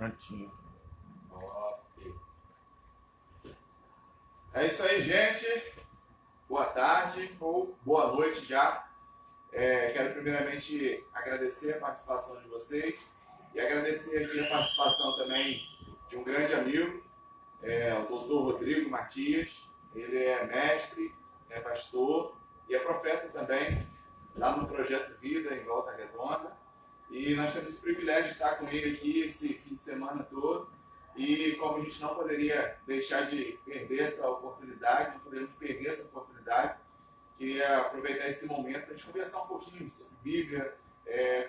Prontinho. Top. É isso aí, gente. Boa tarde ou boa noite já. Quero primeiramente agradecer a participação de vocês e agradecer aqui a participação também de um grande amigo, o Dr. Rodrigo Matias. Ele é mestre, é pastor e é profeta também, lá no Projeto Vida, em Volta Redonda. E nós temos o privilégio de estar com ele aqui esse fim de semana todo. E como a gente não poderia deixar de perder essa oportunidade, não poderíamos perder essa oportunidade, queria aproveitar esse momento para a gente conversar um pouquinho sobre Bíblia,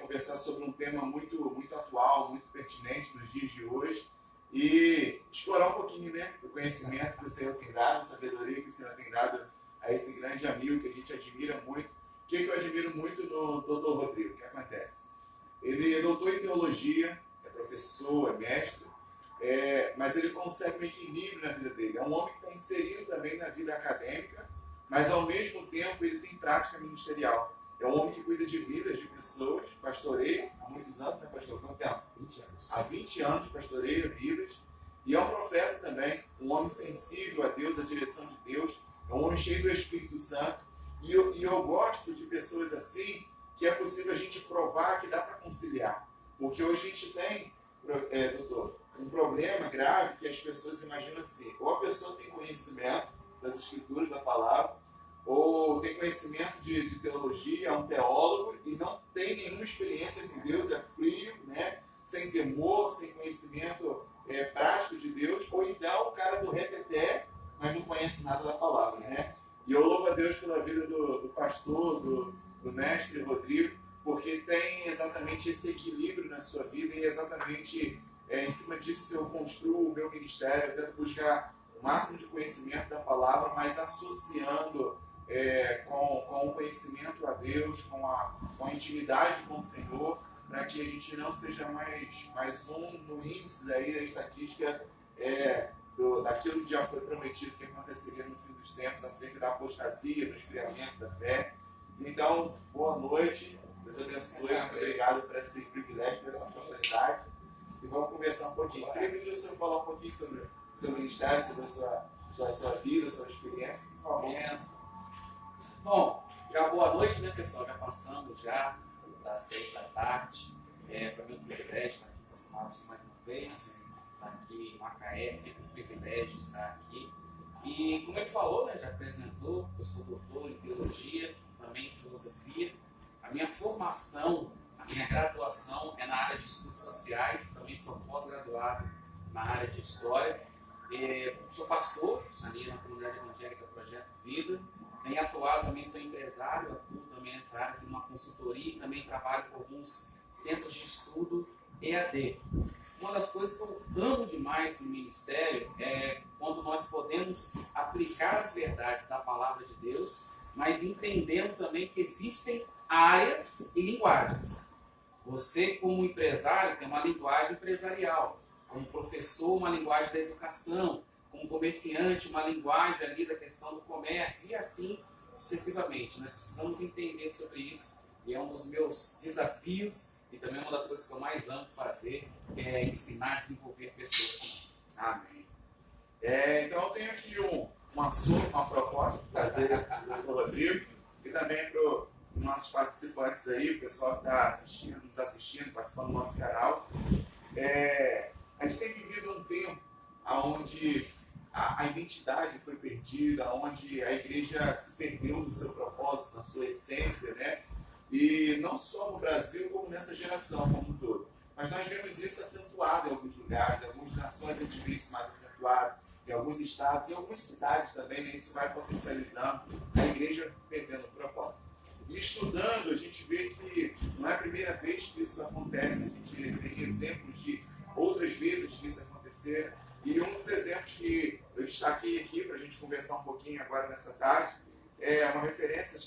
conversar sobre um tema muito, muito atual, muito pertinente nos dias de hoje e explorar um pouquinho, né, do conhecimento que o Senhor tem dado, a sabedoria que o Senhor tem dado a esse grande amigo que a gente admira muito. O que eu admiro muito no Dr. Rodrigo? O que acontece? Ele é doutor em teologia, é professor, é mestre, mas ele consegue um equilíbrio na vida dele. É um homem que está inserido também na vida acadêmica, mas ao mesmo tempo ele tem prática ministerial. É um homem que cuida de vidas de pessoas, pastoreia há muitos anos, né, pastor? Quanto tempo? 20 anos. Há 20 anos pastoreia vidas. E é um profeta também, um homem sensível a Deus, à direção de Deus. É um homem cheio do Espírito Santo. E eu gosto de pessoas assim, que é possível a gente provar que dá para conciliar. Porque hoje a gente tem, doutor, um problema grave que as pessoas imaginam assim: ou a pessoa tem conhecimento das escrituras, da palavra, ou tem conhecimento de teologia, é um teólogo e não tem nenhuma experiência com Deus, é frio, né? Sem temor, sem conhecimento prático de Deus, ou então o cara do reteté, mas não conhece nada da palavra, né? E eu louvo a Deus pela vida do pastor, do mestre Rodrigo, porque tem exatamente esse equilíbrio na sua vida e exatamente em cima disso que eu construo o meu ministério. Eu tento buscar o máximo de conhecimento da palavra, mas associando com o conhecimento a Deus, com a intimidade com o Senhor, para que a gente não seja mais um no índice aí da estatística daquilo que já foi prometido que aconteceria no fim dos tempos, acerca da apostasia, do esfriamento da fé. Então, boa noite, Deus abençoe, muito obrigado por esse privilégio, por essa oportunidade. E vamos conversar um pouquinho. Queria pedir ao senhor falar um pouquinho sobre o seu ministério, sobre a sua vida, a sua experiência, por favor. Bom, já boa noite, né, pessoal? Já passamos já das 6 da tarde. Para mim é um privilégio estar aqui com os amados mais uma vez. Estar aqui em Macaé, sempre um privilégio estar aqui. E como ele falou, né, já apresentou, eu sou doutor em teologia, também em filosofia. A minha formação, a minha graduação é na área de estudos sociais, também sou pós-graduado na área de história. Sou pastor ali na comunidade evangélica Projeto Vida. Tenho atuado, também sou empresário, atuo também nessa área de uma consultoria e também trabalho com alguns centros de estudo EAD. Uma das coisas que eu amo demais no ministério é quando nós podemos aplicar as verdades da palavra de Deus, mas entendendo também que existem áreas e linguagens. Você, como empresário, tem uma linguagem empresarial, como professor, uma linguagem da educação, como comerciante, uma linguagem ali da questão do comércio, e assim sucessivamente. Nós precisamos entender sobre isso, e é um dos meus desafios, e também uma das coisas que eu mais amo fazer, é ensinar a desenvolver pessoas. Amém. Então eu tenho aqui uma proposta para trazer para o Rodrigo e também para os nossos participantes aí, o pessoal que está nos assistindo, participando do nosso canal. A gente tem vivido um tempo onde a identidade foi perdida, onde a igreja se perdeu do seu propósito, na sua essência, né? E não só no Brasil, como nessa geração como um todo. Mas nós vemos isso acentuado em alguns lugares, em algumas nações a gente vê isso mais acentuado, em alguns estados, em algumas cidades também, né? Isso vai potencializando a igreja perdendo o propósito. E estudando, a gente vê que não é a primeira vez que isso acontece, a gente tem exemplos de outras vezes que isso acontecer. E um dos exemplos que eu destaquei aqui para a gente conversar um pouquinho agora nessa tarde é uma referência,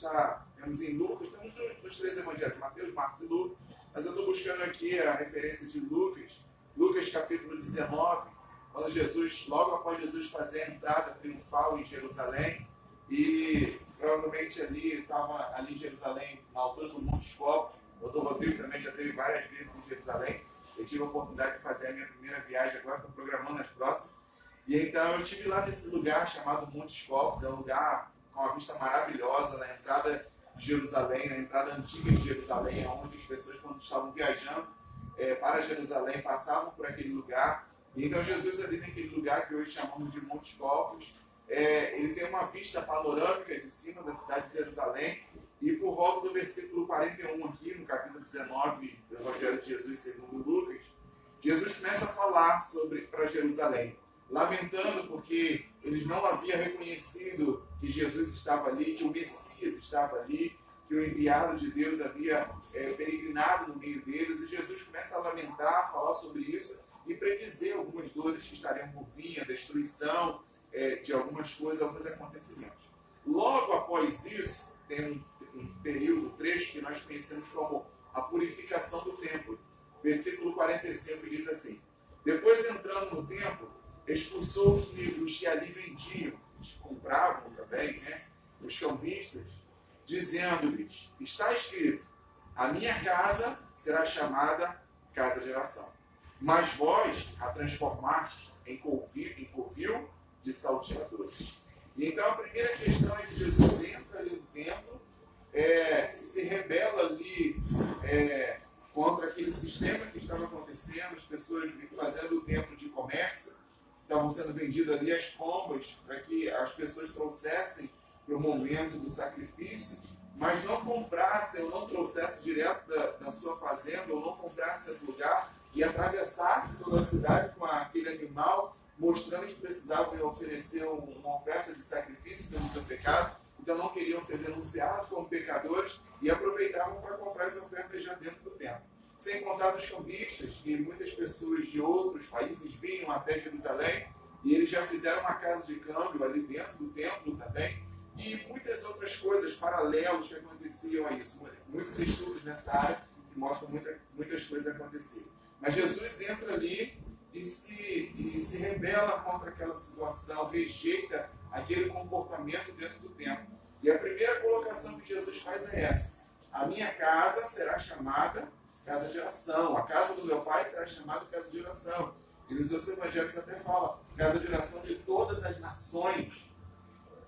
temos em Lucas, estamos nos 3 evangelhos, Mateus, Marcos e Lucas, mas eu estou buscando aqui a referência de Lucas, Lucas capítulo 19, quando Jesus, logo após Jesus fazer a entrada triunfal em Jerusalém, e provavelmente estava ali em Jerusalém, na altura do Monte Copos. O Dr. Rodrigo também já teve várias vezes em Jerusalém. Ele tive a oportunidade de fazer a minha primeira viagem agora, estou programando as próximas. E então eu estive lá nesse lugar chamado Montes Copos, é um lugar com uma vista maravilhosa na entrada de Jerusalém, na entrada antiga de Jerusalém, onde as pessoas, quando estavam viajando para Jerusalém, passavam por aquele lugar. E então Jesus ali naquele lugar que hoje chamamos de Montes Copos, ele tem uma vista panorâmica de cima da cidade de Jerusalém. E por volta do versículo 41 aqui, no capítulo 19 do Evangelho de Jesus segundo Lucas, Jesus começa a falar para Jerusalém, lamentando porque eles não haviam reconhecido que Jesus estava ali, que o Messias estava ali, que o enviado de Deus havia peregrinado no meio deles. E Jesus começa a lamentar, a falar sobre isso e predizer algumas dores que estariam por vir, a destruição de algumas coisas, alguns acontecimentos. Logo após isso, tem um período, um trecho que nós conhecemos como a purificação do templo. Versículo 45 diz assim: depois, entrando no templo, expulsou os que ali vendiam, os que compravam também, os cambistas, dizendo-lhes: está escrito, a minha casa será chamada casa de oração, mas vós a transformaste em covil de salteadores. E então a primeira questão é que Jesus entra ali no templo, se rebela ali contra aquele sistema que estava acontecendo, as pessoas fazendo o templo de comércio, estavam sendo vendidas ali as pombas para que as pessoas trouxessem para o momento do sacrifício, mas não comprassem ou não trouxessem direto da sua fazenda, ou não comprassem do lugar e atravessassem toda a cidade com aquele animal, mostrando que precisavam oferecer uma oferta de sacrifício pelo seu pecado. Então não queriam ser denunciados como pecadores e aproveitavam para comprar as ofertas já dentro do templo. Sem contar os cambistas, que muitas pessoas de outros países vinham até Jerusalém e eles já fizeram uma casa de câmbio ali dentro do templo também, e muitas outras coisas paralelas que aconteciam a isso. Muitos estudos nessa área que mostram muitas coisas aconteciam. Mas Jesus entra ali e se rebela contra aquela situação, rejeita aquele comportamento dentro do templo. E a primeira colocação que Jesus faz é essa: a minha casa será chamada casa de oração, a casa do meu pai será chamada casa de oração. E nos outros evangelhos até fala casa de oração de todas as nações.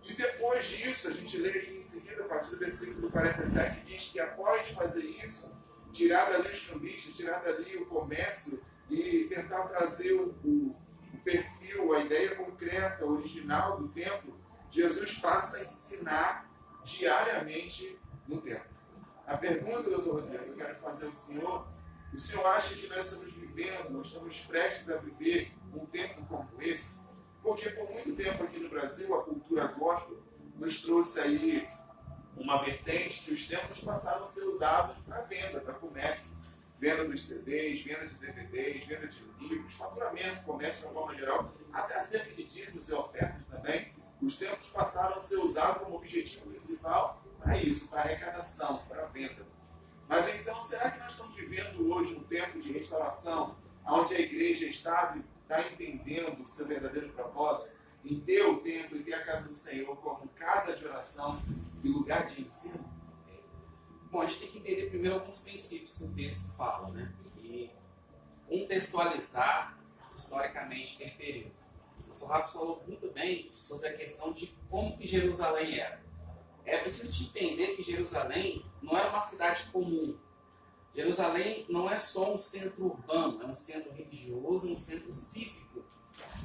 E depois disso, a gente lê aqui em seguida, a partir do versículo 47, diz que após fazer isso, tirar dali os cambistas, tirar dali o comércio e tentar trazer o perfil, a ideia concreta, original do templo, Jesus passa a ensinar diariamente no templo. A pergunta, doutor Rodrigo, que eu quero fazer ao senhor: o senhor acha que nós estamos vivendo, nós estamos prestes a viver um tempo como esse? Porque por muito tempo aqui no Brasil, a cultura gospel nos trouxe aí uma vertente que os templos passaram a ser usados para venda, para comércio. Venda dos CDs, venda de DVDs, venda de livros, faturamento, comércio de uma forma geral, até acerca de dízimos e ofertas também. Os templos passaram a ser usados como objetivo principal para isso, para arrecadação, para venda. Mas então, será que nós estamos vivendo hoje um tempo de restauração, onde a igreja está entendendo o seu verdadeiro propósito, em ter o templo e ter a casa do Senhor como casa de oração e lugar de ensino? Bom, a gente tem que entender primeiro alguns princípios que o texto fala, né? E contextualizar historicamente aquele período. O pastor Rafa falou muito bem sobre a questão de como que Jerusalém era. É preciso te entender que Jerusalém não era uma cidade comum. Jerusalém não é só um centro urbano, é um centro religioso, um centro cívico.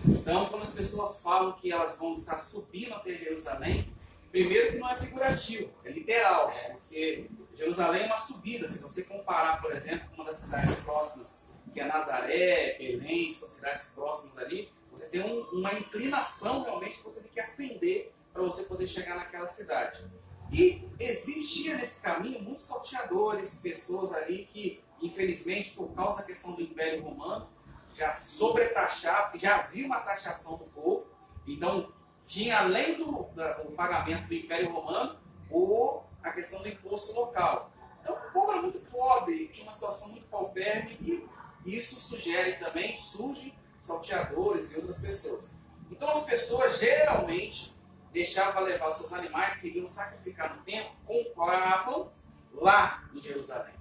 Então, quando as pessoas falam que elas vão estar subindo até Jerusalém, primeiro que não é figurativo, é literal, porque Jerusalém é uma subida. Se você comparar, por exemplo, com uma das cidades próximas, que é Nazaré, Belém, que são cidades próximas ali, você tem uma inclinação realmente que você tem que ascender para você poder chegar naquela cidade. E existia nesse caminho muitos salteadores, pessoas ali que, infelizmente, por causa da questão do Império Romano, já sobretaxavam, já havia uma taxação do povo. Então, tinha, além do pagamento do Império Romano, a questão do imposto local. Então, o povo era muito pobre, tinha uma situação muito paupérrima, e isso surgem salteadores e outras pessoas. Então, as pessoas geralmente deixavam levar seus animais que iriam sacrificar no templo, compravam lá em Jerusalém.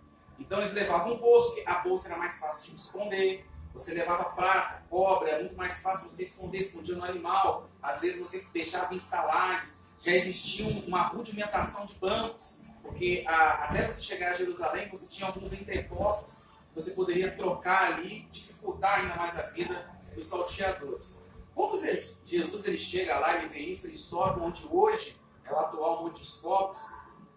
Então eles levavam um bolso, porque a bolsa era mais fácil de esconder. Você levava prata, cobre, era muito mais fácil você esconder, escondia no animal. Às vezes você deixava em estalagens. Já existia uma rudimentação de bancos, porque até você chegar a Jerusalém, você tinha alguns entrepostos que você poderia trocar ali, dificultar ainda mais a vida dos salteadores. Quando Jesus ele chega lá, ele vê isso, ele sobe onde hoje é o atual Monte dos Copos.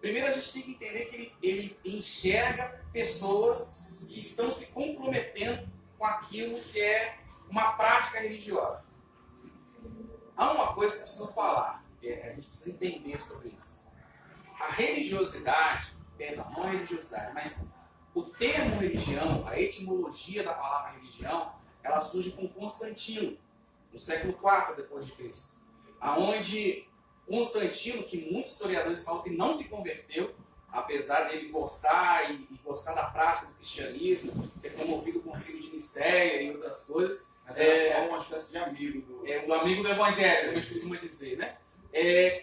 Primeiro a gente tem que entender que ele enxerga pessoas que estão se comprometendo com aquilo que é uma prática religiosa. Há uma coisa que eu preciso falar, que a gente precisa entender sobre isso. A religiosidade, perdão, não a religiosidade, mas o termo religião, a etimologia da palavra religião, ela surge com Constantino, no século IV depois de Cristo, aonde Constantino, que muitos historiadores falam que não se converteu, apesar dele gostar e gostar da prática do cristianismo, ter promovido o Concílio de Nicéia e outras coisas. Mas era só uma espécie de amigo do... Um amigo do Evangelho, como a gente costuma dizer, né?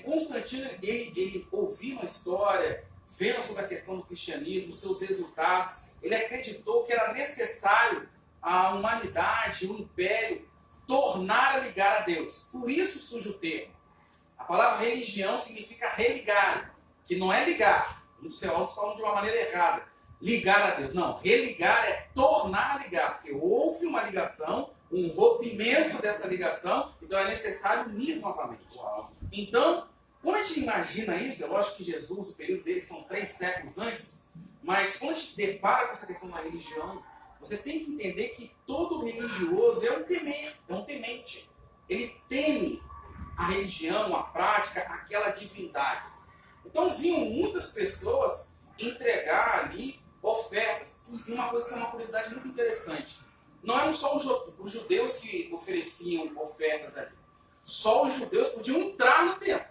Constantino, ele ouvindo a história, vendo sobre a questão do cristianismo, seus resultados, ele acreditou que era necessário a humanidade, o império, tornar a ligar a Deus. Por isso surge o termo. A palavra religião significa religar, que não é ligar. Muitos teólogos falam de uma maneira errada. Ligar a Deus. Não, religar é tornar a ligar, porque houve uma ligação, um rompimento dessa ligação, então é necessário unir novamente. Então, quando a gente imagina isso, é lógico que Jesus, o período dele são 3 séculos antes, mas quando a gente depara com essa questão da religião, você tem que entender que todo religioso é um temente. Ele teme a religião, a prática, aquela divindade. Então vinham muitas pessoas entregar ali ofertas. E uma coisa que é uma curiosidade muito interessante. Não eram só os judeus que ofereciam ofertas ali. Só os judeus podiam entrar no templo.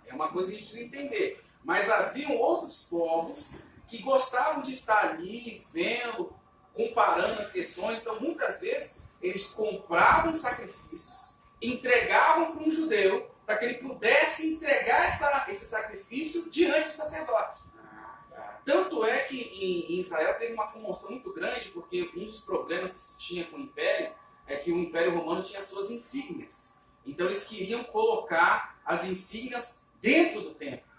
É uma coisa que a gente precisa entender. Mas haviam outros povos que gostavam de estar ali, vendo, comparando as questões. Então, muitas vezes, eles compravam sacrifícios, entregavam para um judeu, para que ele pudesse entregar esse sacrifício diante do sacerdote. Tanto é que em Israel teve uma comoção muito grande, porque um dos problemas que se tinha com o Império é que o Império Romano tinha suas insígnias. Então eles queriam colocar as insígnias dentro do templo.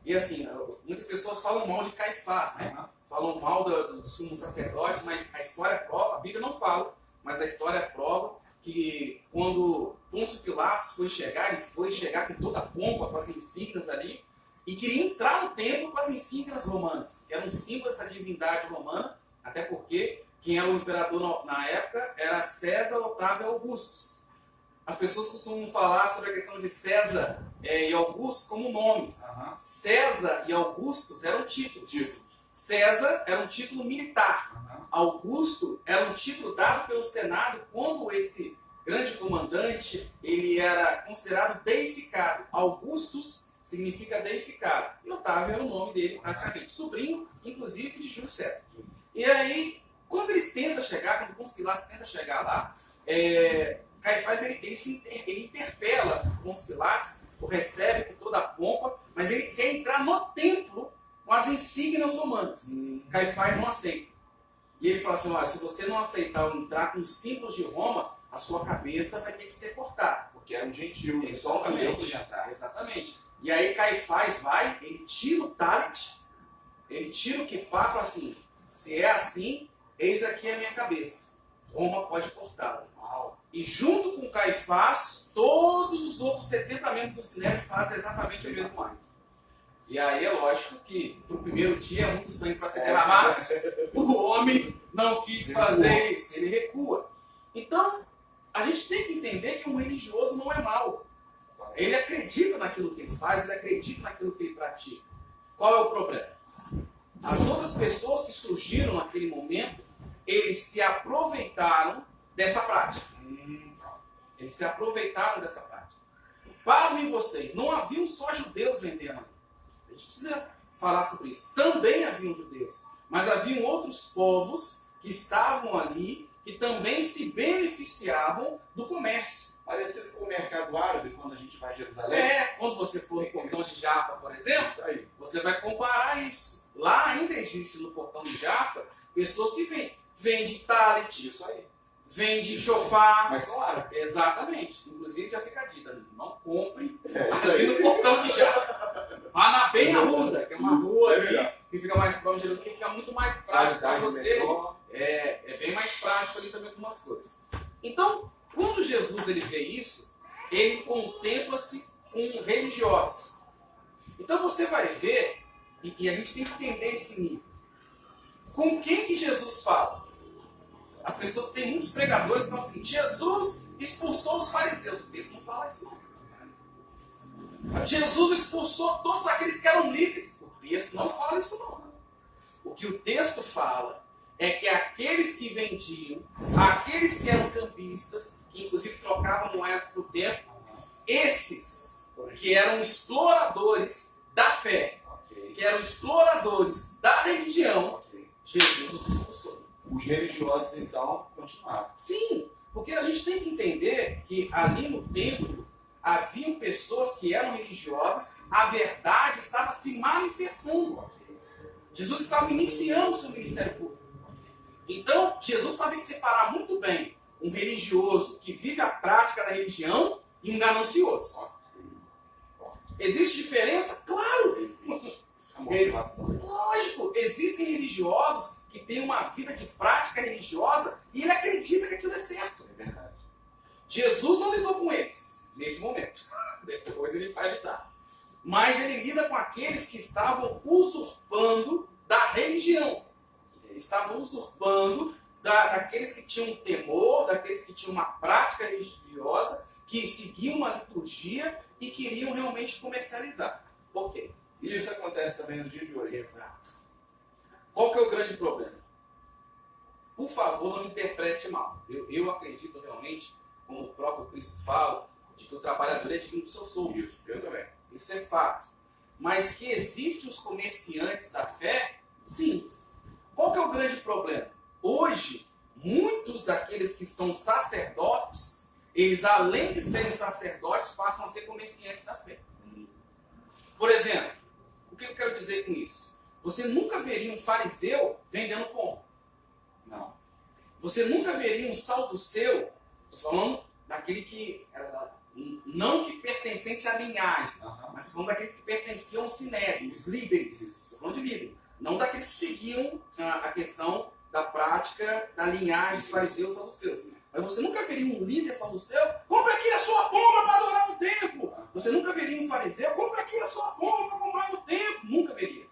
E assim, muitas pessoas falam mal de Caifás, né? Falam mal do sumo sacerdote, mas a história prova, a Bíblia não fala, mas a história prova que quando Pôncio Pilatos foi chegar, ele foi chegar com toda a pompa, com as insígnias ali, e queria entrar no templo com as insígnias romanas, que eram um símbolo dessa divindade romana, até porque quem era o imperador na época era César Otávio Augustus. As pessoas costumam falar sobre a questão de César e Augusto como nomes. César e Augustus eram títulos. César era um título militar. Augusto era um título dado pelo Senado quando esse grande comandante ele era considerado deificado. Augustus significa deificado. E Otávio era o nome dele, praticamente. Sobrinho, inclusive, de Júlio César. E aí, quando ele tenta chegar, quando Pôncio Pilatos tenta chegar lá, Caifás ele interpela Pôncio Pilatos, o recebe com toda a pompa, mas ele quer entrar no templo com as insígnias romanas. Caifás não aceita. E ele fala assim, olha, se você não aceitar entrar com os símbolos de Roma, a sua cabeça vai ter que ser cortada. Porque era um gentil, Exatamente. E aí Caifás vai, ele tira o talit, ele tira o quipá e fala assim, se é assim, eis aqui a minha cabeça. Roma pode cortá-la. E junto com Caifás, todos os outros 70 membros do Sinédrio fazem exatamente o mesmo ato. E aí é lógico que para o primeiro dia muito sangue para ser derramado, o homem não quis fazer isso, ele recua. Então, a gente tem que entender que um religioso não é mau. Ele acredita naquilo que ele faz, ele acredita naquilo que ele pratica. Qual é o problema? As outras pessoas que surgiram naquele momento, eles se aproveitaram dessa prática. Eles se aproveitaram dessa prática. Pasmem vocês, não haviam só judeus vendendo ali. A gente precisa falar sobre isso. Também haviam judeus, mas haviam outros povos que estavam ali e também se beneficiavam do comércio. Parecido com o mercado árabe, quando a gente vai a Jerusalém. Quando você for no Cordão de Jaffa, por exemplo, você vai comparar isso. lá ainda existe no portão de Jaffa pessoas que vendem talit, Isso aí. vende chofar. Mas são árabes. Exatamente. Inclusive já fica a dica, não compre Isso ali aí. no portão de Jaffa. Vá na bem Arruda, que é uma rua é ali melhor. que fica mais próximo de Jerusalém, que fica muito mais prático para Qualidade do você. metrô. É bem mais prático ali também com umas coisas. Então, quando Jesus ele vê isso, ele contempla-se com religiosos. Então você vai ver, e a gente tem que entender esse nível. Com quem que Jesus fala? As pessoas, tem muitos pregadores que falam assim, Jesus expulsou os fariseus. Isso não fala isso não. Jesus expulsou todos aqueles que eram líderes. O texto não fala isso não. O que o texto fala é que aqueles que vendiam, aqueles que eram campistas, que inclusive trocavam moedas por tempo, esses que eram exploradores da fé, que eram exploradores da religião, Jesus os expulsou. Os religiosos, então, continuaram. Sim, porque a gente tem que entender que ali no templo haviam pessoas que eram religiosas, a verdade estava se manifestando. Jesus estava iniciando o seu ministério público. Então, Jesus sabe separar muito bem um religioso que vive a prática da religião e um ganancioso. Existe diferença? Claro! Lógico, existem religiosos que têm uma vida de prática religiosa e ele acredita que aquilo é certo. É verdade. Jesus não lidou com eles nesse momento. Depois ele vai lidar. Mas ele lida com aqueles que estavam usurpando da religião. Estavam usurpando daqueles que tinham temor, daqueles que tinham uma prática religiosa, que seguiam uma liturgia e queriam realmente comercializar. Por quê? E isso acontece também no dia de hoje. Exato. Qual que é o grande problema? Por favor, não me interprete mal. Eu acredito realmente, como o próprio Cristo fala, de que o trabalhador é digno do seu soldo. Isso, eu também. Isso é fato. Mas que existem os comerciantes da fé, sim. Qual que é o grande problema? Hoje, muitos daqueles que são sacerdotes, eles além de serem sacerdotes, passam a ser comerciantes da fé. Por exemplo, o que eu quero dizer com isso? Você nunca veria um fariseu vendendo pão. Não. Você nunca veria um saduceu, estou falando daquele que, não que pertencente à linhagem, mas falando daqueles que pertenciam ao sinédrio, os líderes. Estou falando de líder. Não daqueles que seguiam a questão da prática da linhagem dos fariseus e saduceus. Mas você nunca veria um líder saduceu, compra aqui a sua pomba para adorar no templo. Você nunca veria um fariseu, compra aqui a sua pomba para comprar no templo. Nunca veria.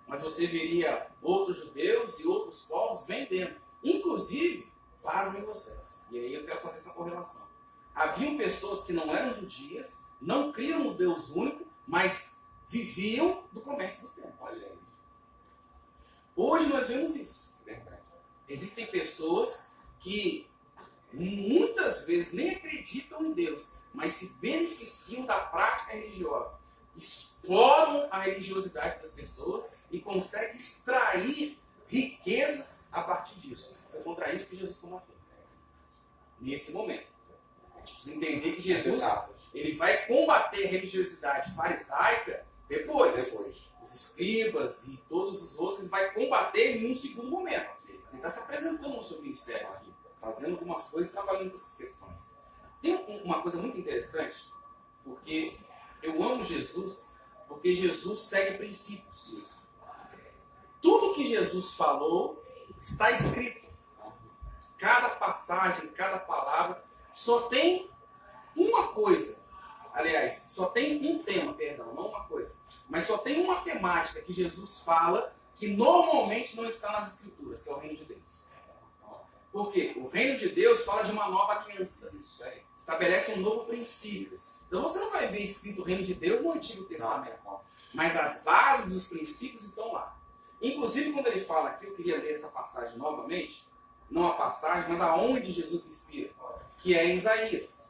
Mas você veria outros judeus e outros povos vendendo. Inclusive, pasmem vocês. E aí eu quero fazer essa correlação. Haviam pessoas que não eram judias, não criam no Deus único, mas viviam do comércio do templo. Olha aí. Hoje nós vemos isso. Verdade. Existem pessoas que muitas vezes nem acreditam em Deus, mas se beneficiam da prática religiosa. Exploram a religiosidade das pessoas e conseguem extrair riquezas a partir disso. Foi contra isso que Jesus combateu. Nesse momento. A gente precisa entender que Jesus ele vai combater a religiosidade farisaica depois. Os escribas e todos os outros, ele vai combater em um segundo momento. Mas ele está se apresentando no seu ministério aqui, fazendo algumas coisas e trabalhando com essas questões. Tem uma coisa muito interessante, porque eu amo Jesus, porque Jesus segue princípios. Tudo que Jesus falou está escrito. Cada passagem, cada palavra, só tem uma coisa. Aliás, só tem um tema, perdão, não uma coisa. Mas só tem uma temática que Jesus fala que normalmente não está nas Escrituras, que é o reino de Deus. Por quê? O reino de Deus fala de uma nova aliança. Isso aí. Estabelece um novo princípio. Então você não vai ver escrito o reino de Deus no Antigo Testamento. Não. Mas as bases, os princípios estão lá. Inclusive, quando ele fala aqui, eu queria ler essa passagem novamente. Não a passagem, mas aonde Jesus inspira. Que é em Isaías.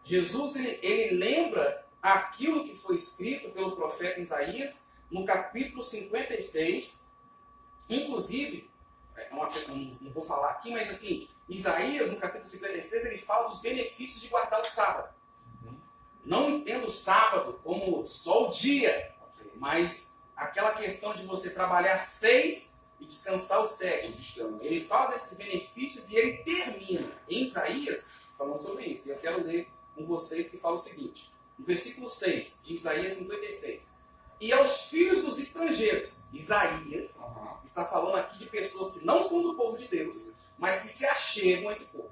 Jesus, ele lembra aquilo que foi escrito pelo profeta Isaías no capítulo 56. Inclusive, não vou falar aqui, mas assim, Isaías, no capítulo 56, ele fala dos benefícios de guardar o sábado. Não entendo o sábado como só o dia, mas aquela questão de você trabalhar 6 e descansar o 7. Descanso. Ele fala desses benefícios e ele termina em Isaías falando sobre isso. E eu quero ler com vocês que fala o seguinte. No versículo 6 de Isaías 56. E aos filhos dos estrangeiros. Isaías está falando aqui de pessoas que não são do povo de Deus, mas que se achegam a esse povo.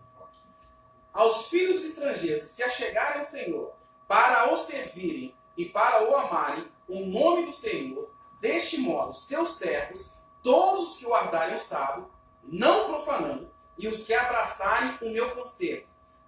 Aos filhos dos estrangeiros que se achegarem ao Senhor para o servirem e para o amarem, o nome do Senhor, deste modo, seus servos, todos os que guardarem o sábado, não profanando, e os que abraçarem o meu conselho.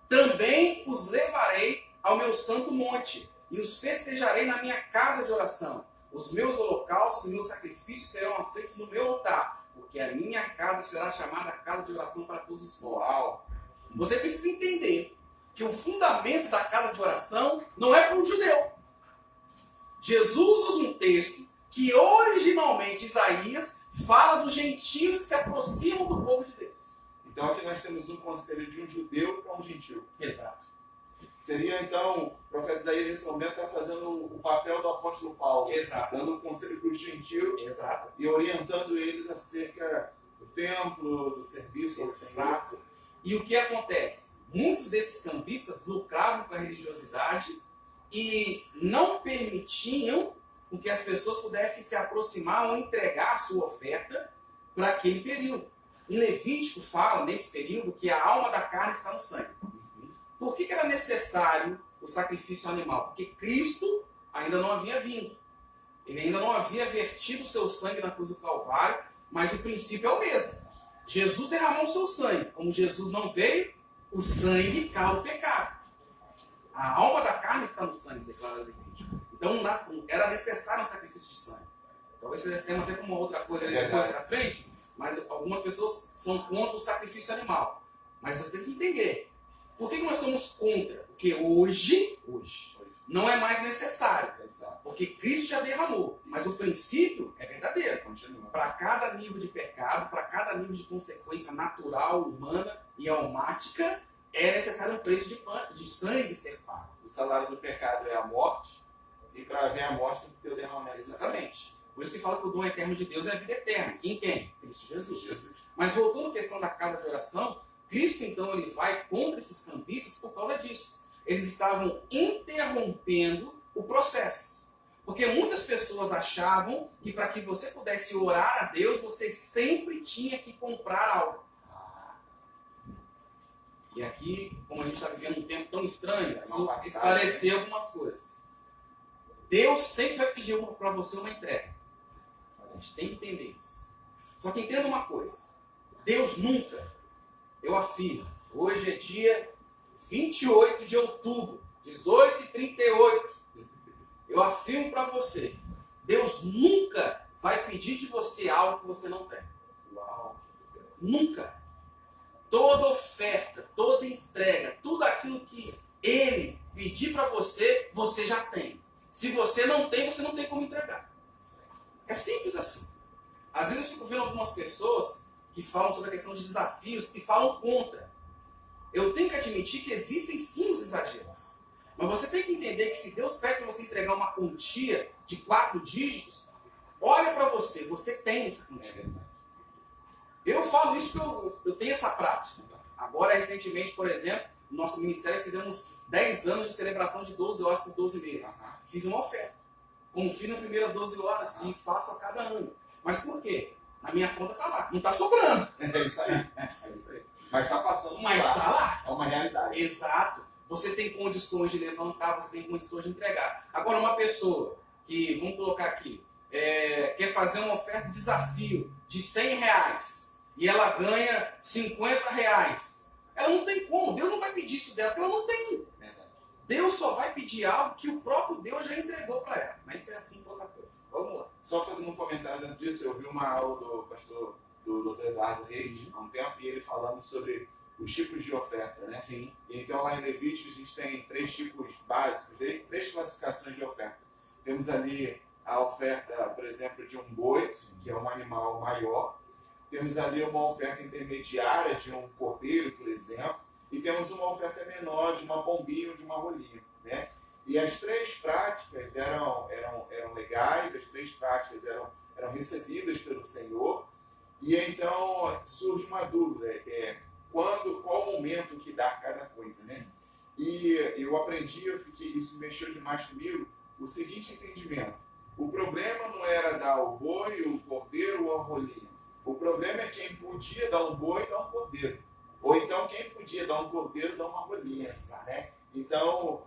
Também os levarei ao meu santo monte, e os festejarei na minha casa de oração. Os meus holocaustos e meus sacrifícios serão aceitos no meu altar, porque a minha casa será chamada casa de oração para todos os povos. Uau! Você precisa entender que o fundamento da casa de oração não é para o judeu. Jesus usa um texto que originalmente Isaías fala dos gentios que se aproximam do povo de Deus. Então aqui nós temos um conselho de um judeu para um gentil. Exato. Seria então, o profeta Isaías nesse momento está fazendo o papel do apóstolo Paulo. Exato. Dando um conselho para os gentios. Exato. E orientando eles acerca do templo, do serviço ao Senhor. Exato. E o que acontece? Muitos desses campistas lucravam com a religiosidade e não permitiam com que as pessoas pudessem se aproximar ou entregar a sua oferta para aquele período. Em Levítico fala, nesse período, que a alma da carne está no sangue. Por que era necessário o sacrifício animal? Porque Cristo ainda não havia vindo. Ele ainda não havia vertido o seu sangue na cruz do Calvário, mas o princípio é o mesmo. Jesus derramou o seu sangue. Como Jesus não veio, o sangue cala o pecado. A alma da carne está no sangue, declara Levítico. Então era necessário um sacrifício de sangue. Talvez seja tema até como uma outra coisa depois para frente, mas algumas pessoas são contra o sacrifício animal. Mas você tem que entender. Por que nós somos contra? Porque hoje não é mais necessário. Porque Cristo já derramou. Mas o princípio é verdadeiro. Para cada nível de pecado, para cada nível de consequência natural, humana e almática, é necessário um preço de sangue ser pago. O salário do pecado é a morte, e para haver a morte tem que ter o derramamento. Exatamente. Por isso que fala que o dom eterno de Deus é a vida eterna. Em quem? Cristo Jesus. Mas voltando à questão da casa de oração, Cristo então ele vai contra esses campistas por causa disso. Eles estavam interrompendo o processo. Porque muitas pessoas achavam que para que você pudesse orar a Deus, você sempre tinha que comprar algo. E aqui, como a gente está vivendo um tempo tão estranho, preciso esclarecer algumas coisas. Deus sempre vai pedir para você uma entrega. A gente tem que entender isso. Só que entenda uma coisa. Deus nunca, eu afirmo, hoje é dia 28 de outubro, 18h38. Eu afirmo para você, Deus nunca vai pedir de você algo que você não tem. Uau. Nunca. Toda oferta, toda entrega, tudo aquilo que Ele pedir para você, você já tem. Se você não tem como entregar. É simples assim. Às vezes eu fico vendo algumas pessoas que falam sobre a questão de desafios, que falam contra. Eu tenho que admitir que existem sim os exageros. Mas você tem que entender que se Deus pede para você entregar uma quantia de 4 dígitos, olha para você, você tem essa quantia. Eu falo isso porque eu tenho essa prática. Agora, recentemente, por exemplo, no nosso ministério fizemos 10 anos de celebração de 12 horas por 12 meses. Fiz uma oferta. Confio nas primeiras 12 horas e faço a cada ano. Mas por quê? Na minha conta está lá. Não está sobrando. É isso aí. É isso aí. Mas está passando. Mas está lá. É uma realidade. Exato. Você tem condições de levantar, você tem condições de entregar. Agora, uma pessoa que, vamos colocar aqui, quer fazer uma oferta de desafio de R$100 e ela ganha R$50. Ela não tem como. Deus não vai pedir isso dela, porque ela não tem. Deus só vai pedir algo que o próprio Deus já entregou para ela. Mas isso é assim para outra coisa. Vamos lá. Só fazendo um comentário dentro disso, eu vi uma aula do pastor, do Dr. Eduardo Reis, há um tempo, e ele falando sobre os tipos de oferta, né? Sim. Então lá em Levítico a gente tem 3 tipos básicos, 3 classificações de oferta. Temos ali a oferta, por exemplo, de um boi, que é um animal maior. Temos ali uma oferta intermediária de um cordeiro, por exemplo. E temos uma oferta menor de uma pombinha ou de uma rolinha, né? E as três práticas eram legais, as três práticas eram recebidas pelo Senhor. E então surge uma dúvida, qual o momento que dar cada coisa, né? E eu aprendi, isso mexeu demais comigo, o seguinte entendimento: o problema não era dar o boi, o cordeiro ou a rolinha. O problema é quem podia dar um boi e dar um cordeiro. Ou então quem podia dar um cordeiro dar uma rolinha, né? Então,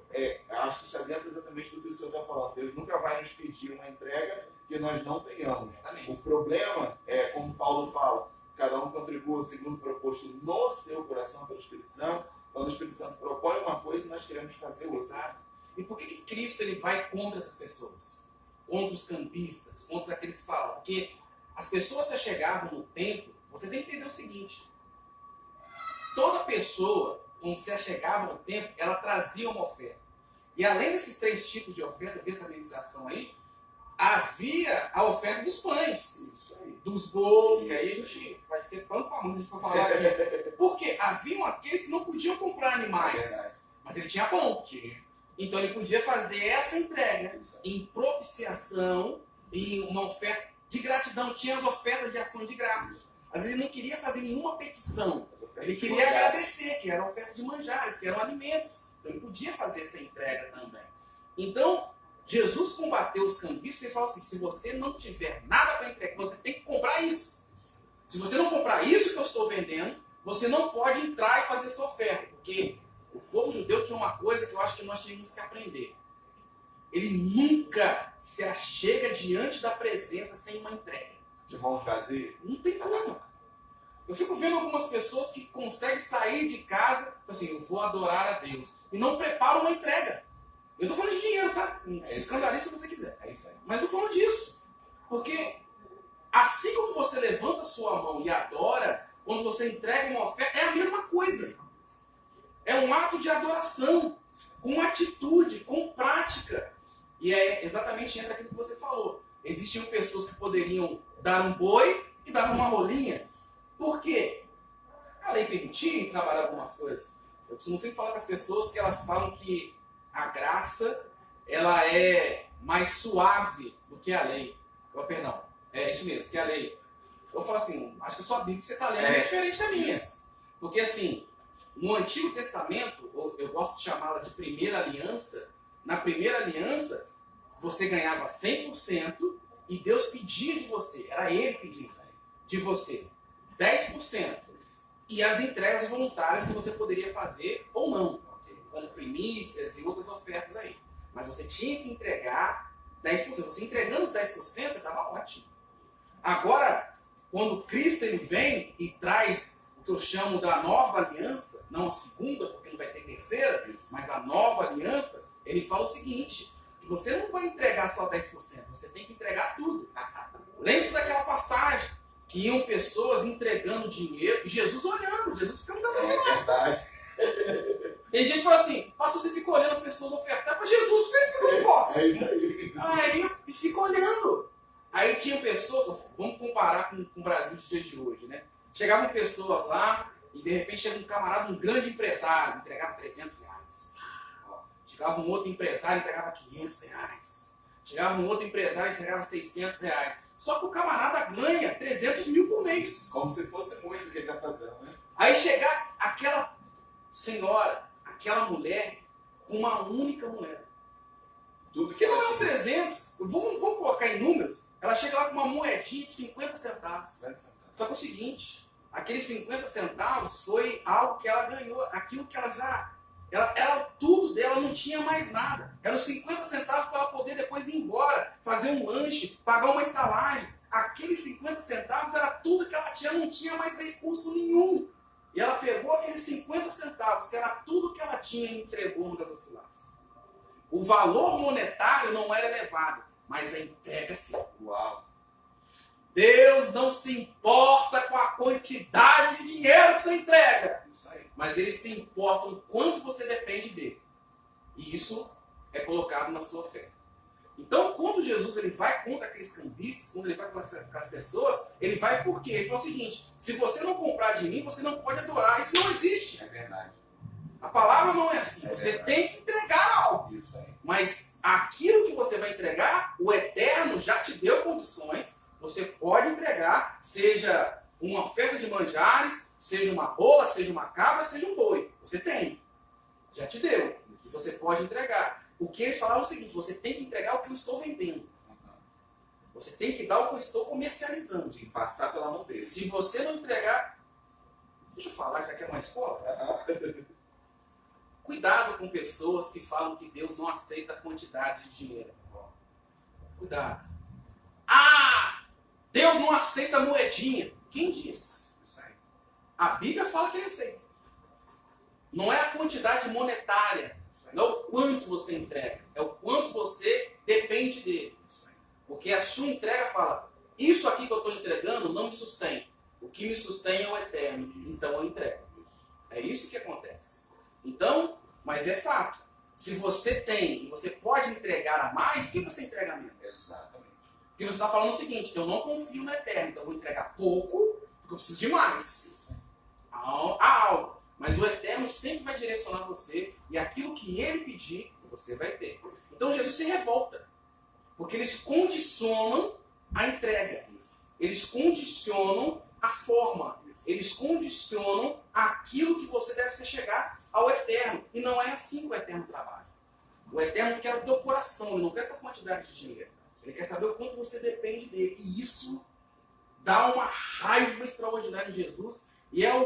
acho que está dentro exatamente do que o senhor está falando. Deus nunca vai nos pedir uma entrega que nós não tenhamos. Exatamente. O problema é, como Paulo fala, cada um contribua segundo o proposto no seu coração pelo Espírito Santo. Quando o Espírito Santo propõe uma coisa, nós queremos fazer outra. E por que Cristo ele vai contra essas pessoas? Contra os cambistas, contra aqueles que falam? Porque as pessoas se chegavam no templo, você tem que entender o seguinte: toda pessoa, quando se chegava no templo, ela trazia uma oferta. E além desses três tipos de oferta, dessa administração aí, havia a oferta dos pães, Isso aí. dos bolos, que aí a gente vai ser pano para mão se a gente for falar aqui. Porque haviam aqueles que não podiam comprar animais, mas ele tinha pão. Então ele podia fazer essa entrega em propiciação, em uma oferta de gratidão. Tinha as ofertas de ação de graça. Às vezes ele não queria fazer nenhuma petição. Ele queria agradecer, que era oferta de manjares, que eram alimentos. Então ele podia fazer essa entrega também. Então, Jesus combateu os cambistas, porque eles falam assim: se você não tiver nada para entregar, você tem que comprar isso. Se você não comprar isso que eu estou vendendo, você não pode entrar e fazer sua oferta. Porque o povo judeu tinha uma coisa que eu acho que nós tínhamos que aprender. Ele nunca se achega diante da presença sem uma entrega. De mãos vazias? Não tem como. Eu fico vendo algumas pessoas que conseguem sair de casa, assim, eu vou adorar a Deus, e não preparam uma entrega. Eu estou falando de dinheiro, tá? Se escandalize se você quiser. É isso aí. Mas eu estou falando disso. Porque assim como você levanta a sua mão e adora, quando você entrega uma oferta, é a mesma coisa. É um ato de adoração, com atitude, com prática. E é exatamente entra aquilo que você falou. Existiam pessoas que poderiam dar um boi e dar uma rolinha. Por quê? A lei permitia trabalhar algumas coisas. Eu costumo sempre falar com as pessoas que elas falam que a graça ela é mais suave do que a lei. Perdão, é isso mesmo, que a lei. Eu falo assim, acho que a sua Bíblia que você está lendo é diferente da minha. Porque assim, no Antigo Testamento, eu gosto de chamá-la de primeira aliança, na primeira aliança, você ganhava 100% e Deus pedia de você, era Ele pedindo de você 10%. E as entregas voluntárias que você poderia fazer ou não, como primícias e outras ofertas aí. Mas você tinha que entregar 10%. Você entregando os 10%, você estava ótimo. Agora, quando Cristo ele vem e traz o que eu chamo da nova aliança, não a segunda, porque não vai ter terceira, mas a nova aliança, ele fala o seguinte: que você não vai entregar só 10%, você tem que entregar tudo. Lembre-se daquela passagem que iam pessoas entregando dinheiro e Jesus olhando, Jesus ficando desafiado. Tem gente que fala assim: pastor, você fica olhando as pessoas ofertar, mas Jesus fez que eu não posso. Aí eu fico olhando. Aí tinha pessoas, vamos comparar com o Brasil de dias de hoje, né? Chegavam pessoas lá e de repente chega um camarada, um grande empresário, entregava R$300. Chegava um outro empresário e entregava R$500. Chegava um outro empresário e entregava R$600. Só que o camarada ganha 300 mil por mês. Como se fosse muito o que ele está fazendo, né? Aí chegar aquela senhora, aquela mulher, com uma única moeda. Tudo Que não é um 300. Vamos colocar em números. Ela chega lá com uma moedinha de 50 centavos. Só que é o seguinte, aqueles 50 centavos foi algo que ela ganhou, aquilo que ela já... tudo dela não tinha mais nada. Eram 50 centavos para ela poder depois ir embora, fazer um lanche, pagar uma estalagem. Aqueles 50 centavos era tudo que ela tinha, não tinha mais recurso nenhum. E ela pegou aqueles 50 centavos, que era tudo que ela tinha, e entregou no gasofilaço. O valor monetário não era elevado, mas a entrega sim. Uau! Deus não se importa com a quantidade de dinheiro que você entrega. Isso aí. Mas ele se importa o quanto você depende dele. E isso é colocado na sua oferta. Então, quando Jesus ele vai contra aqueles cambistas, quando ele vai com as pessoas, ele vai por quê? Ele fala o seguinte: se você não comprar de mim, você não pode adorar. Isso não existe. É verdade. A palavra não é assim. Você tem que entregar algo. Isso aí. Mas aquilo que você vai entregar, o Eterno já te deu condições. Você pode entregar, seja uma oferta de manjares, seja uma rola, seja uma cabra, seja um boi. Você tem. Já te deu. E você pode entregar. O que eles falaram é o seguinte: você tem que entregar o que eu estou vendendo. Você tem que dar o que eu estou comercializando. De passar pela mão dele. Se você não entregar... Deixa eu falar, já que é uma escola. Cuidado com pessoas que falam que Deus não aceita quantidade de dinheiro. Cuidado. Ah! Deus não aceita moedinha. Quem disse? Isso aí. A Bíblia fala que ele aceita. Não é a quantidade monetária. Não é o quanto você entrega. É o quanto você depende dele. Isso aí. Porque a sua entrega fala: isso aqui que eu estou entregando não me sustém. O que me sustém é o Eterno. Então eu entrego. É isso que acontece. Então, mas é fato. Se você tem e você pode entregar a mais, por que você entrega menos? Exatamente. Porque você está falando o seguinte: eu não confio no Eterno, então eu vou entregar pouco, porque eu preciso de mais. Há algo. Mas o Eterno sempre vai direcionar você, e aquilo que ele pedir, você vai ter. Então Jesus se revolta, porque eles condicionam a entrega. Eles condicionam a forma. Eles condicionam aquilo que você deve ser chegar ao Eterno. E não é assim que o Eterno trabalha. O Eterno quer o teu coração, ele não quer essa quantidade de dinheiro. Ele quer saber o quanto você depende dele. E isso dá uma raiva extraordinária em Jesus. E é a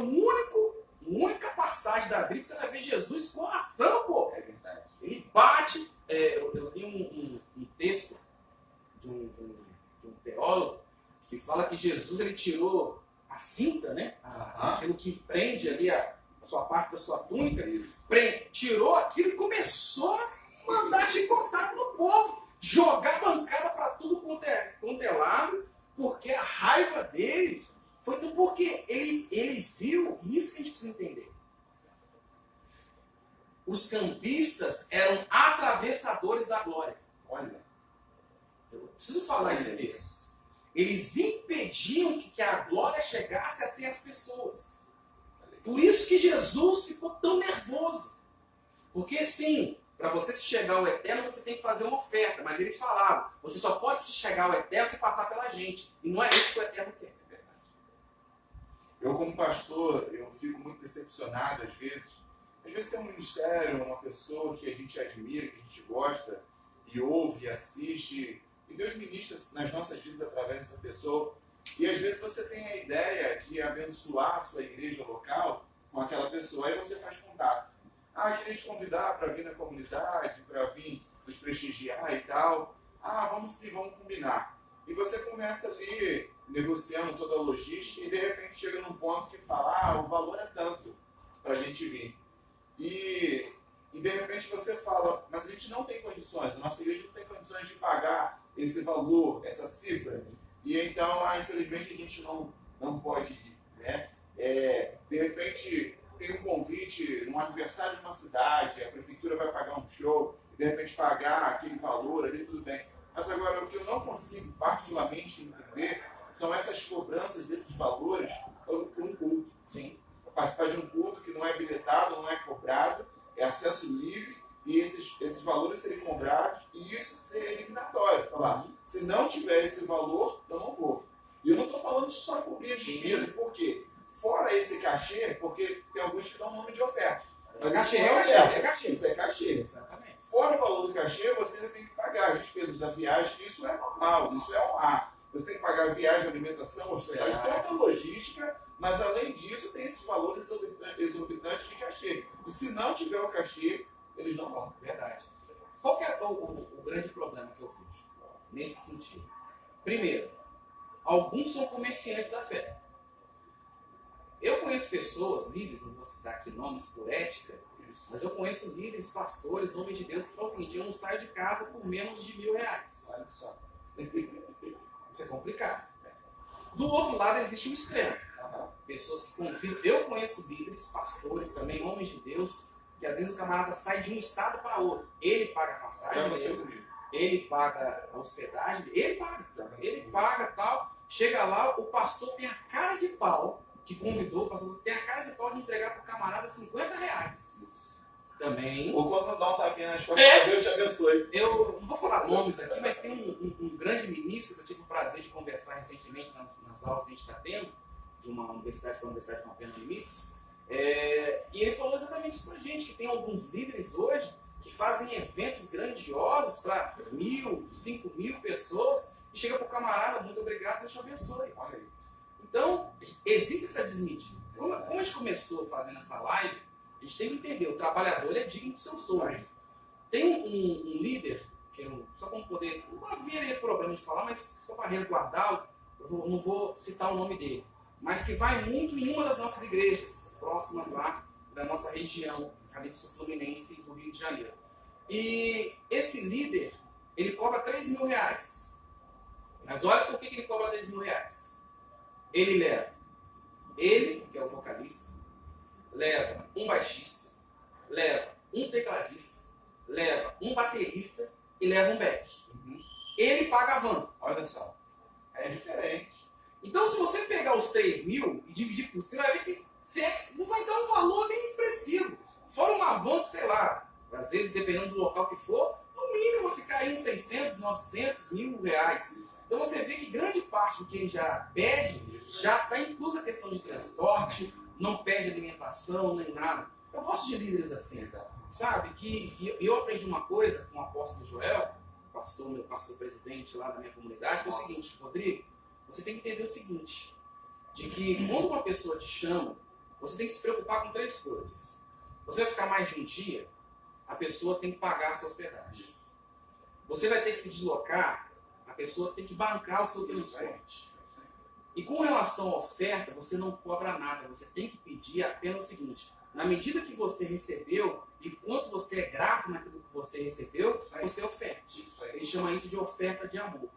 única passagem da Bíblia que você vai ver Jesus escorraçando, pô. É verdade. Ele bate. Eu li um texto de um teólogo que fala que Jesus ele tirou a cinta, né? Aquilo que prende ali a sua parte da sua túnica. Tirou aquilo e começou a mandar chicotada no povo. Jogar bancada para tudo quanto é lado, porque a raiva dele foi do porque ele viu isso que a gente precisa entender. Os cambistas eram atravessadores da glória. Olha. Eu preciso falar esse texto. Eles impediam que a glória chegasse até as pessoas. Por isso que Jesus ficou tão nervoso. Porque sim, para você se chegar ao Eterno, você tem que fazer uma oferta. Mas eles falavam: você só pode se chegar ao Eterno se passar pela gente. E não é isso que o Eterno quer. Eu, como pastor, eu fico muito decepcionado às vezes. Às vezes tem um ministério, uma pessoa que a gente admira, que a gente gosta, e ouve, e assiste, e Deus ministra nas nossas vidas através dessa pessoa. E às vezes você tem a ideia de abençoar a sua igreja local com aquela pessoa, aí você faz contato. Queria te convidar para vir na comunidade, para vir nos prestigiar e tal. Vamos sim, vamos combinar. E você começa ali negociando toda a logística e de repente chega num ponto que fala: o valor é tanto para a gente vir. E de repente você fala: mas a gente não tem condições, a nossa igreja não tem condições de pagar esse valor, essa cifra. E então, infelizmente, a gente não pode ir. Né? De repente tem um convite num aniversário de uma cidade, a prefeitura vai pagar um show, e de repente pagar aquele valor ali, tudo bem. Mas agora, o que eu não consigo particularmente entender são essas cobranças desses valores por um culto. Sim. Participar de um culto que não é bilhetado, não é cobrado, é acesso livre, e esses valores serem cobrados, e isso ser eliminatório. Falar: se não tiver esse valor, eu não vou. E eu não estou falando de só cobrir as despesas, por quê? Fora esse cachê, porque tem alguns que dão nome de oferta. Mas Cachê, é cachê. Isso é cachê. Exatamente. Fora o valor do cachê, você tem que pagar as despesas da viagem, isso é normal, isso é honrar. Você tem que pagar a viagem, alimentação, hospedagem, toda a logística, mas além disso tem esses valores exorbitantes de cachê. E se não tiver o cachê, eles não vão. Verdade. Qual que é o grande problema que eu vejo nesse sentido? Primeiro, alguns são comerciantes da fé. Eu conheço pessoas, líderes, não vou citar aqui nomes por ética, mas eu conheço líderes, pastores, homens de Deus que falam o seguinte: eu não saio de casa por menos de R$1.000. Olha só. Isso é complicado. Do outro lado existe um extremo. Pessoas que confiam. Eu conheço líderes, pastores, também homens de Deus, que às vezes o camarada sai de um estado para outro. Ele paga a passagem, ele paga a hospedagem, ele paga tal. Chega lá, o pastor tem a cara de pau, que convidou o pastor, tem a cara de pau de entregar para o camarada R$50. Também. Ou quando dá um tapinha nas costas, Deus te abençoe. Eu não vou falar nomes aqui, mas tem um grande ministro que eu tive o prazer de conversar recentemente nas aulas que a gente está tendo, de uma universidade para a Universidade de Pena Limites, e ele falou exatamente isso pra gente, que tem alguns líderes hoje que fazem eventos grandiosos para 1.000, 5.000 pessoas, e chega pro camarada, muito obrigado, Deus te abençoe. Olha aí. Então, existe essa desmedida. Como a gente começou fazendo essa live, a gente tem que entender, o trabalhador ele é digno de seu sonho. Tem um líder, que eu, só para poder, não havia problema de falar, mas só para resguardá-lo, eu não vou citar o nome dele, mas que vai muito em uma das nossas igrejas, próximas lá da nossa região, ali do Sul Fluminense, do Rio de Janeiro. E esse líder, ele cobra R$3.000. Mas olha por que ele cobra R$3.000. Ele leva, ele, que é o vocalista, leva um baixista, leva um tecladista, leva um baterista e leva um back. Ele paga a van. Olha só, é diferente. Então, se você pegar os 3.000 e dividir por 100, vai ver que você não vai dar um valor nem expressivo. Fora uma van que, sei lá, às vezes, dependendo do local que for, no mínimo vai ficar aí uns 600, 900, R$1.000. Então, você vê que grande parte do que ele já pede já está inclusa a questão de transporte, não pede alimentação, nem nada. Eu gosto de líderes assim, sabe? Que eu aprendi uma coisa com o apóstolo Joel, meu pastor presidente lá da minha comunidade, que é o seguinte: Rodrigo, você tem que entender o seguinte, de que quando uma pessoa te chama, você tem que se preocupar com 3 coisas. Você vai ficar mais de um dia, a pessoa tem que pagar a sua hospedagem. Você vai ter que se deslocar, a pessoa tem que bancar o seu transporte. E com relação à oferta, você não cobra nada, você tem que pedir apenas o seguinte: na medida que você recebeu e quanto você é grato naquilo que você recebeu, você oferte. Ele chama isso de oferta de amor.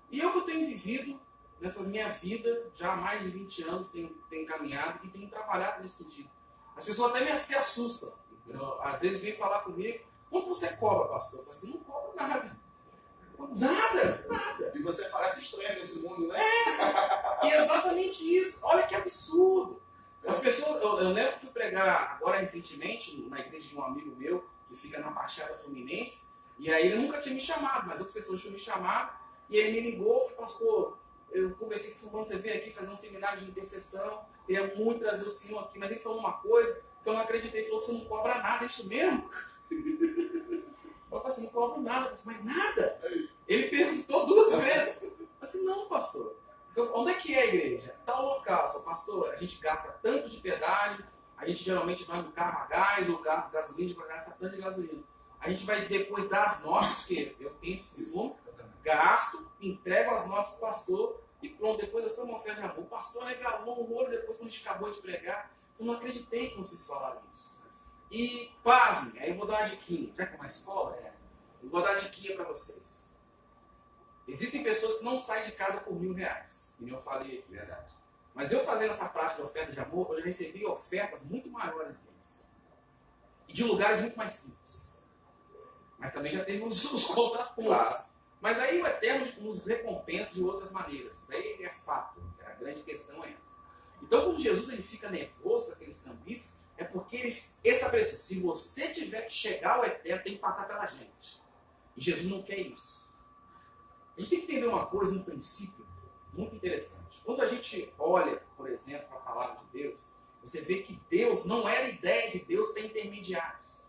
E eu que eu tenho vivido nessa minha vida, já há mais de 20 anos, tenho caminhado e tenho trabalhado nesse sentido. As pessoas até se assustam. Às vezes vêm falar comigo: quanto você cobra, pastor? Eu falo assim: não cobro nada. Nada. E você parece estranho nesse mundo, né? E é exatamente isso. Olha que absurdo. As pessoas, eu lembro que fui pregar agora recentemente na igreja de um amigo meu que fica na Baixada Fluminense, e aí ele nunca tinha me chamado, mas outras pessoas tinham me chamado, e ele me ligou, falei: pastor, eu conversei com o fulano, você veio aqui fazer um seminário de intercessão, queria muito trazer o senhor aqui, mas ele falou uma coisa que eu não acreditei, ele falou que você não cobra nada, é isso mesmo? Eu falei assim: não cobro nada. Eu falei: mas nada? Ele perguntou 2 vezes. Eu falei assim: não, pastor. Onde é que é a igreja? Tal local. Eu falei: pastor, a gente gasta tanto de pedágio, a gente geralmente vai no carro a gás ou gasta gasolina para gastar tanto de gasolina. A gente vai depois dar as notas, porque eu tenho esse costume, gasto, entrego as notas para o pastor e pronto, depois eu sou uma oferta de amor. O pastor regalou um olho depois quando a gente acabou de pregar. Eu não acreditei quando vocês falaram isso. E pasmem, aí eu vou dar uma diquinha. Já que é uma escola, eu vou dar uma diquinha para vocês. Existem pessoas que não saem de casa por R$1.000, como eu falei aqui. Verdade. Mas eu fazendo essa prática de oferta de amor, eu já recebi ofertas muito maiores deles. E de lugares muito mais simples. Mas também já teve os contrapontos. Claro. Mas aí o Eterno nos recompensa de outras maneiras. Isso aí é fato. A grande questão é essa. Então, quando Jesus ele fica nervoso com aqueles cambistas, é porque ele estabeleceu: se você tiver que chegar ao Eterno, tem que passar pela gente. E Jesus não quer isso. A gente tem que entender uma coisa, um princípio muito interessante. Quando a gente olha, por exemplo, para a palavra de Deus, você vê que Deus, não era a ideia de Deus ter intermediários.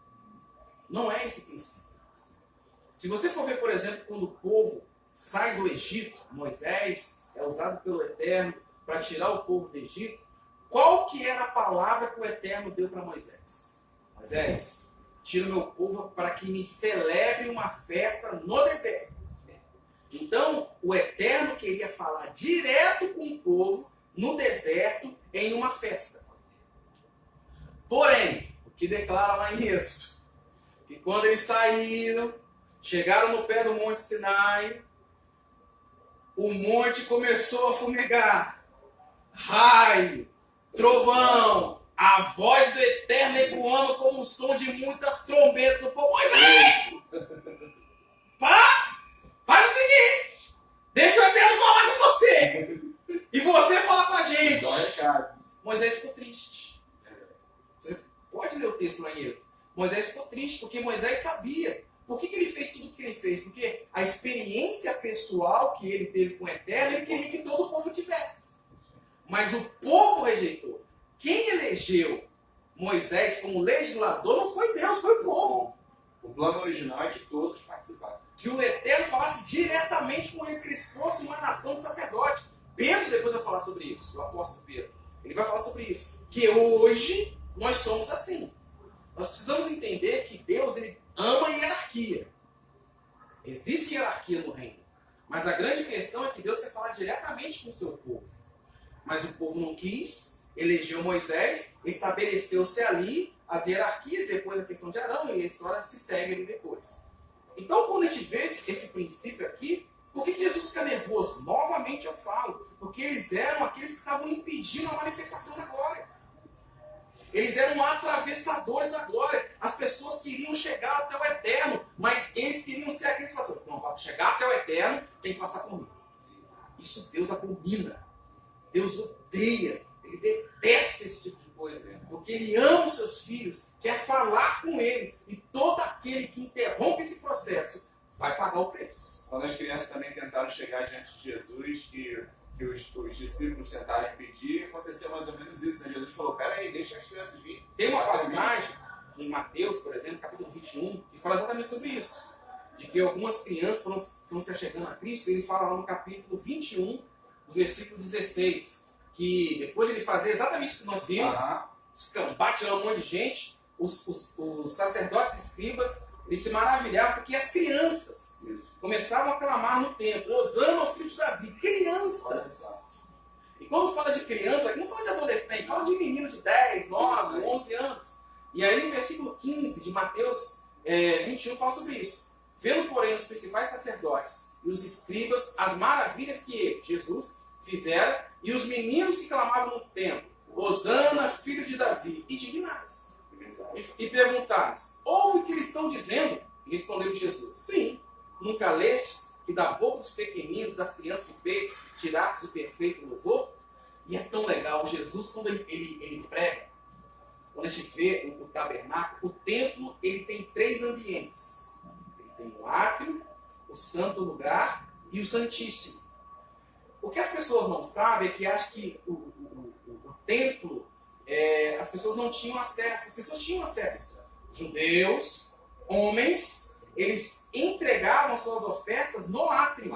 Não é esse princípio. Se você for ver, por exemplo, quando o povo sai do Egito, Moisés é usado pelo Eterno para tirar o povo do Egito, qual que era a palavra que o Eterno deu para Moisés? Moisés, tira o meu povo para que me celebre uma festa no deserto. Então, o Eterno queria falar direto com o povo no deserto em uma festa. Porém, o que declara lá em Êxodo, que quando eles saíram, chegaram no pé do Monte Sinai, o monte começou a fumegar. Raio, trovão, a voz do Eterno ecoando como o som de muitas trombetas. O povo: Moisés! Faz o seguinte, deixa o Eterno falar com você. E você fala com a gente. Dá um recado. Moisés ficou triste. Você pode ler o texto lá em Êxodo. Moisés ficou triste, porque Moisés sabia. Por que ele fez tudo o que ele fez? Porque a experiência pessoal que ele teve com o Eterno, ele queria que todo o povo tivesse. Mas o povo rejeitou. Quem elegeu Moisés como legislador não foi Deus, foi o povo. O plano original é que todos participassem. Que o Eterno falasse diretamente com eles, que eles fossem uma nação de sacerdote. Pedro depois vai falar sobre isso, o apóstolo Pedro. Ele vai falar sobre isso. Que hoje nós somos assim. Nós precisamos entender que Deus ele ama a hierarquia. Existe hierarquia no reino. Mas a grande questão é que Deus quer falar diretamente com o seu povo. Mas o povo não quis, elegeu Moisés, estabeleceu-se ali as hierarquias, depois a questão de Arão, e a história se segue ali depois. Então, quando a gente vê esse princípio aqui, por que Jesus fica nervoso? Novamente eu falo, porque eles eram aqueles que estavam impedindo a manifestação da glória. Eles eram atravessadores da glória. As pessoas queriam chegar até o Eterno, mas eles queriam ser aqueles que falavam, não, para chegar até o Eterno, tem que passar por mim. Isso Deus abomina. Deus odeia. Ele detesta esse tipo de coisa. Porque Ele ama os seus filhos, quer falar com eles. E todo aquele que interrompe esse processo vai pagar o preço. Quando as crianças também tentaram chegar diante de Jesus, que os discípulos tentaram impedir, aconteceu mais ou menos isso. Né? Jesus falou, peraí, deixa as crianças virem. Tem uma passagem em Mateus, por exemplo, capítulo 21, que fala exatamente sobre isso. De que algumas crianças foram se achegando a Cristo, e ele fala lá no capítulo 21, do versículo 16, que depois de ele fazer exatamente isso que nós vimos, escambar, tirar um monte de gente, os sacerdotes e escribas, eles se maravilhavam porque as crianças começavam a clamar no templo, Hosana ao filho de Davi, crianças. E quando fala de criança, aqui não fala de adolescente, fala de menino de 10, 9, 11 anos. E aí no versículo 15 de Mateus 21 fala sobre isso. Vendo, porém, os principais sacerdotes e os escribas, as maravilhas que ele, Jesus, fizeram, e os meninos que clamavam no templo, Hosana, filho de Davi, indignados. E perguntaram, ouve o que eles estão dizendo? E respondeu Jesus, sim, nunca lestes que da boca dos pequeninos, das crianças de peito, tiraste o perfeito louvor? E é tão legal, Jesus, quando ele prega, quando a gente vê o tabernáculo, o templo ele tem 3 ambientes. Ele tem o átrio, o santo lugar e o santíssimo. O que as pessoas não sabem é que acham que o templo, as pessoas não tinham acesso. As pessoas tinham acesso. Judeus, homens, eles entregavam suas ofertas no átrio.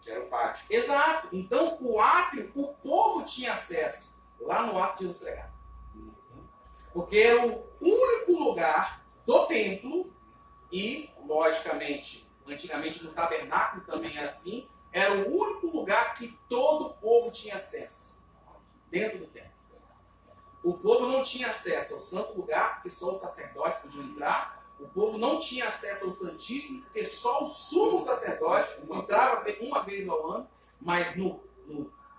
Que era o pátio. Exato. Então, o átrio, o povo tinha acesso. Lá no átrio Jesus pregava. Porque era o único lugar do templo, e, logicamente, antigamente no tabernáculo também era assim, era o único lugar que todo o povo tinha acesso, dentro do templo. O povo não tinha acesso ao santo lugar, porque só os sacerdotes podiam entrar. O povo não tinha acesso ao Santíssimo, porque só o sumo sacerdote entrava uma vez ao ano. Mas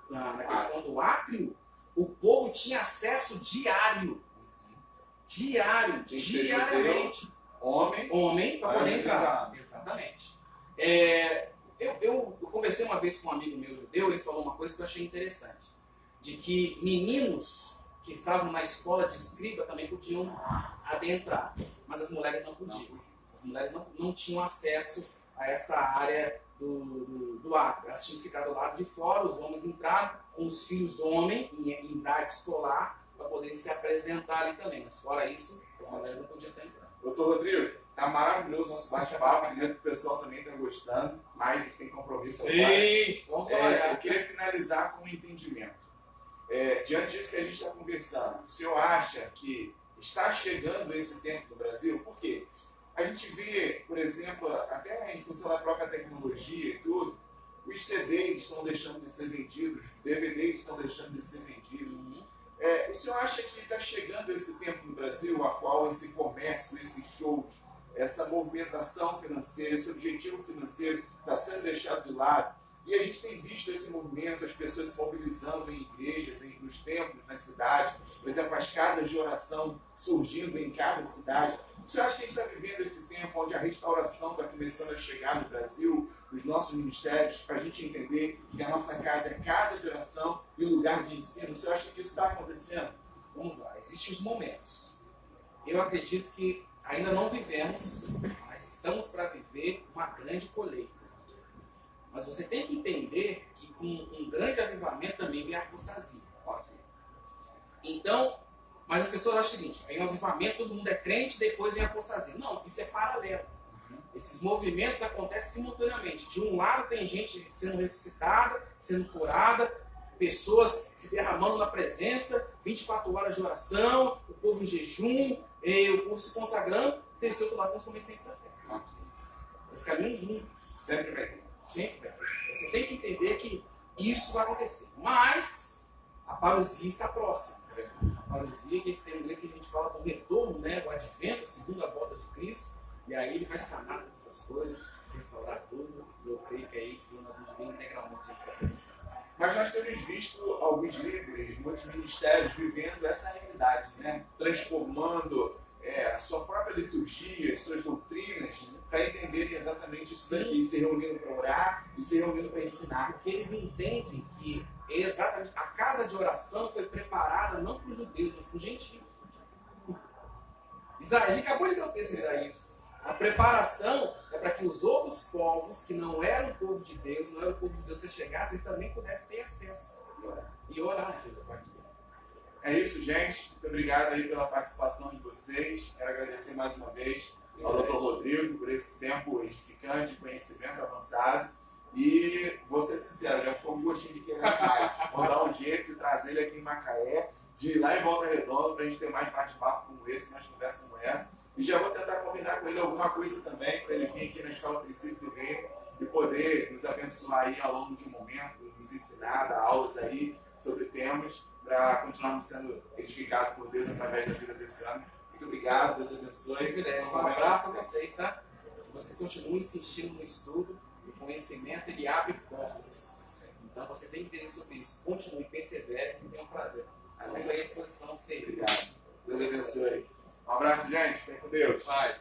na questão do átrio, o povo tinha acesso diário. Diariamente. Homem para poder entrar. Exatamente. Eu conversei uma vez com um amigo meu judeu, ele falou uma coisa que eu achei interessante. De que meninos que estavam na escola de escriba também podiam adentrar, mas as mulheres não podiam. As mulheres não tinham acesso a essa área do átrio. Elas tinham que ficar do lado de fora, os homens entraram com os filhos homem em idade escolar para poderem se apresentar ali também. Mas fora isso, as mulheres não podiam estar entrando. Doutor Rodrigo, tá maravilhoso o nosso bate-papo, acredito que o pessoal também está gostando, mas a gente tem compromisso. Sim, vamos eu queria finalizar com um entendimento. Diante disso que a gente está conversando, o senhor acha que está chegando esse tempo no Brasil? Por quê? A gente vê, por exemplo, até em função da própria tecnologia e tudo, os CDs estão deixando de ser vendidos, os DVDs estão deixando de ser vendidos. O senhor acha que está chegando esse tempo no Brasil, a qual esse comércio, esses shows, essa movimentação financeira, esse objetivo financeiro está sendo deixado de lado? E a gente tem visto esse movimento, as pessoas se mobilizando em igrejas, nos templos, nas cidades, por exemplo, as casas de oração surgindo em cada cidade. Você acha que a gente está vivendo esse tempo onde a restauração está começando a chegar no Brasil, nos nossos ministérios, para a gente entender que a nossa casa é casa de oração e lugar de ensino? Você acha que isso está acontecendo? Vamos lá, existem os momentos. Eu acredito que ainda não vivemos, mas estamos para viver uma grande colheita. Mas você tem que entender que com um grande avivamento também vem a apostasia. Então, mas as pessoas acham o seguinte, vem o avivamento, todo mundo é crente, depois vem a apostasia. Não, isso é paralelo. Esses movimentos acontecem simultaneamente. De um lado tem gente sendo ressuscitada, sendo curada, pessoas se derramando na presença, 24 horas de oração, o povo em jejum, o povo se consagrando, desse outro lado tem os comerciantes da fé. Eles caminham juntos. Sempre vai ter. Sempre vai ter. Você tem que entender que isso vai acontecer. Mas a parousia está próxima. A parousia, que esse termo grego que a gente fala do retorno, né, o advento, a segunda volta de Cristo, e aí ele vai sanar todas essas coisas, restaurar tudo, e eu creio que aí sim nós vamos viver integralmente dentro da presença. Mas nós temos visto alguns líderes, muitos ministérios vivendo essa realidade, né? Transformando a sua própria liturgia, as suas doutrinas, para entenderem exatamente isso daqui, se reunindo para orar e se reunindo para ensinar. Porque eles entendem que exatamente a casa de oração foi preparada não para os judeus, mas para os gentios. Isaías, a gente acabou de ler o texto de Isaías. A preparação é para que os outros povos, que não eram o povo de Deus, não eram o povo de Deus, se chegassem, eles também pudessem ter acesso e orar. É isso, gente. Muito obrigado aí pela participação de vocês. Quero agradecer mais uma vez ao Dr. Rodrigo por esse tempo edificante, conhecimento avançado. E vou ser sincero, já ficou um gostinho de querer mais. Vou dar um jeito de trazer ele aqui em Macaé, de ir lá em Volta Redonda, para a gente ter mais bate-papo como esse, mais conversa como essa. E já vou tentar combinar com ele alguma coisa também, para ele vir aqui na Escola Princípio do Reino e poder nos abençoar aí ao longo de um momento, nos ensinar, dar aulas aí sobre temas, para continuarmos sendo edificados por Deus através da vida desse ano. Muito obrigado, Deus abençoe. Um abraço a vocês, tá? Que vocês continuem insistindo no estudo, no conhecimento, ele abre portas. Então você tem que entender sobre isso. Continue, persevere, e tenha um prazer. Estamos aí à disposição de servir. Obrigado. Deus abençoe. Um abraço, gente. Fiquem com Deus. Vai.